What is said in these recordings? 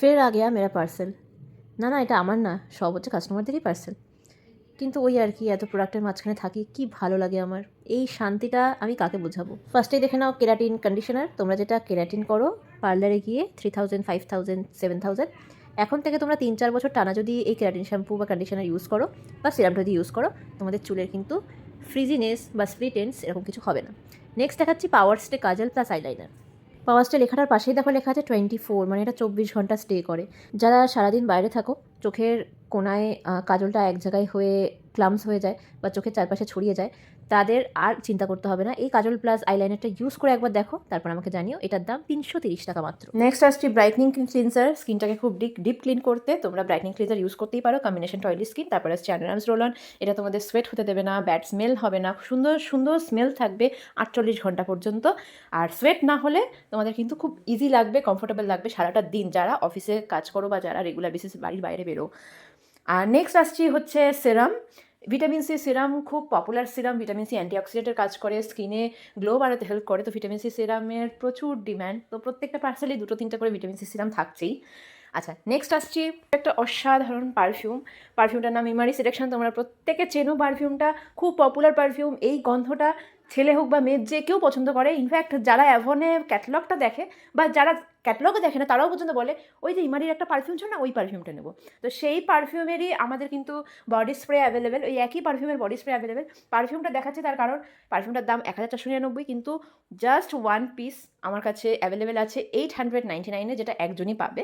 ফের আ গয়া মেরা পার্সেল। না না, এটা আমার না, সব হচ্ছে কাস্টমারদেরই পার্সেল। কিন্তু ওই আর কি, এত প্রোডাক্টের মাঝখানে থাকি, কি ভালো লাগে আমার। এই শান্তিটা আমি কাকে বোঝাবো। ফার্স্টেই দেখে নাও কেরাটিন কন্ডিশনার। তোমরা যেটা কেরাটিন করো পার্লারে গিয়ে 3000, 5000, 7000, এখন থেকে তোমরা 3-4 বছর টানা যদি এই কেরাটিন শ্যাম্পু বা কন্ডিশনার ইউজ করো বা সিরামটা দিয়ে ইউজ করো, তোমাদের চুলের কিন্তু ফ্রিজিনেস বা স্প্লিট এন্ডস এরকম কিছু হবে না। নেক্সট দেখাচ্ছি পাওয়ার স্টে কাজল প্লাস আইলাইনার। পাওয়ার স্টে লেখাটার পাশেই দেখো লেখা আছে 24, মানে এটা 24 ঘন্টা স্টে করে। যারা সারাদিন বাইরে থাকো, চোখের কোনায় কাজলটা এক জায়গায় হয়ে ক্লামস হয়ে যায় বা চোখের চারপাশে ছড়িয়ে যায়, তাদের আর চিন্তা করতে হবে না। এই কাজল প্লাস আইলাইনারটা ইউজ করে একবার দেখো, তারপর আমাকে জানিও। এটার দাম 330 টাকা মাত্র। নেক্সট আসছি ব্রাইটনিং ক্লিনজার। স্কিনটাকে খুব ডিপ ক্লিন করতে তোমরা ব্রাইটনিং ক্লিনজার ইউজ করতেই পারো, কম্বিনেশন অয়েলি স্কিন। তারপর আসছে আন্ডারআর্মস রোল অন। এটা তোমাদের সোয়েট হতে দেবে না, ব্যাড স্মেল হবে না, সুন্দর সুন্দর স্মেল থাকবে 48 ঘন্টা পর্যন্ত। আর সোয়েট না হলে তোমাদের কিন্তু খুব ইজি লাগবে, কমফোর্টেবল লাগবে সারাটা দিন, যারা অফিসে কাজ করো বা যারা রেগুলার বেসিস বাড়ির বাইরে বেরো। আর নেক্সট আসছি হচ্ছে সিরাম। ভিটামিন সি সিরাম খুব পপুলার সিরাম। ভিটামিন সি অ্যান্টিঅক্সিডেন্টের কাজ করে, স্কিনে গ্লো বাড়াতে হেল্প করে। তো ভিটামিন সি সিরামের প্রচুর ডিম্যান্ড। তো প্রত্যেকটা পার্সেলে 2-3টা করে ভিটামিন সি সিরাম থাকছেই। আচ্ছা, নেক্সট আসছি একটা অসাধারণ পারফিউম। পারফিউমটার নাম ইমারি সিলেকশন। তোমরা প্রত্যেকে চেনো পারফিউমটা, খুব পপুলার পারফিউম। এই গন্ধটা ছেলে হোক বা মেয়ে যে কেউ পছন্দ করে। ইনফ্যাক্ট যারা অ্যাভনে ক্যাটালগটা দেখে বা যারা ক্যাটালগে দেখে না, তারাও পর্যন্ত বলে ওই যে ইমারির একটা পারফিউম ছিল না, ওই পারফিউমটা নেবো। তো সেই পারফিউমেরই আমাদের কিন্তু বডি স্প্রে অ্যাভেলেবেল, ওই একই পারফিউমের বডি স্প্রে অ্যাভেলেবেল। পারফিউমটা দেখাচ্ছে তার কারণ পারফিউমটার দাম 1499, কিন্তু জাস্ট 1 পিস আমার কাছে অ্যাভেলেবেল আছে 899-এ, যেটা একজনই পাবে।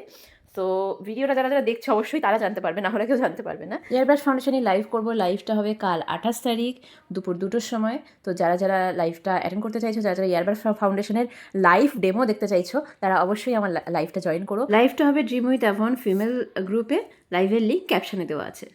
তো ভিডিওটা যারা যারা দেখছে অবশ্যই তারা জানতে পারবে, না হলে কেউ জানতে পারবে না। এয়ারব্রাশ ফাউন্ডেশনই লাইভ করবো। লাইভটা হবে কাল 28 তারিখ দুপুর 2টোর সময়। তো যারা যারা লাইভটা অ্যাটেন্ড করতে চাইছো, যারা যারা এয়ারব্রাশ ফাউন্ডেশনের লাইভ ডেমো দেখতে চাইছো, তারা অবশ্যই আমার লাইভটা জয়েন করো। লাইভটা হবে ড্রিম উইথ অ্যাভন ফিমেল গ্রুপে। লাইভের লিঙ্ক ক্যাপশনে দেওয়া আছে।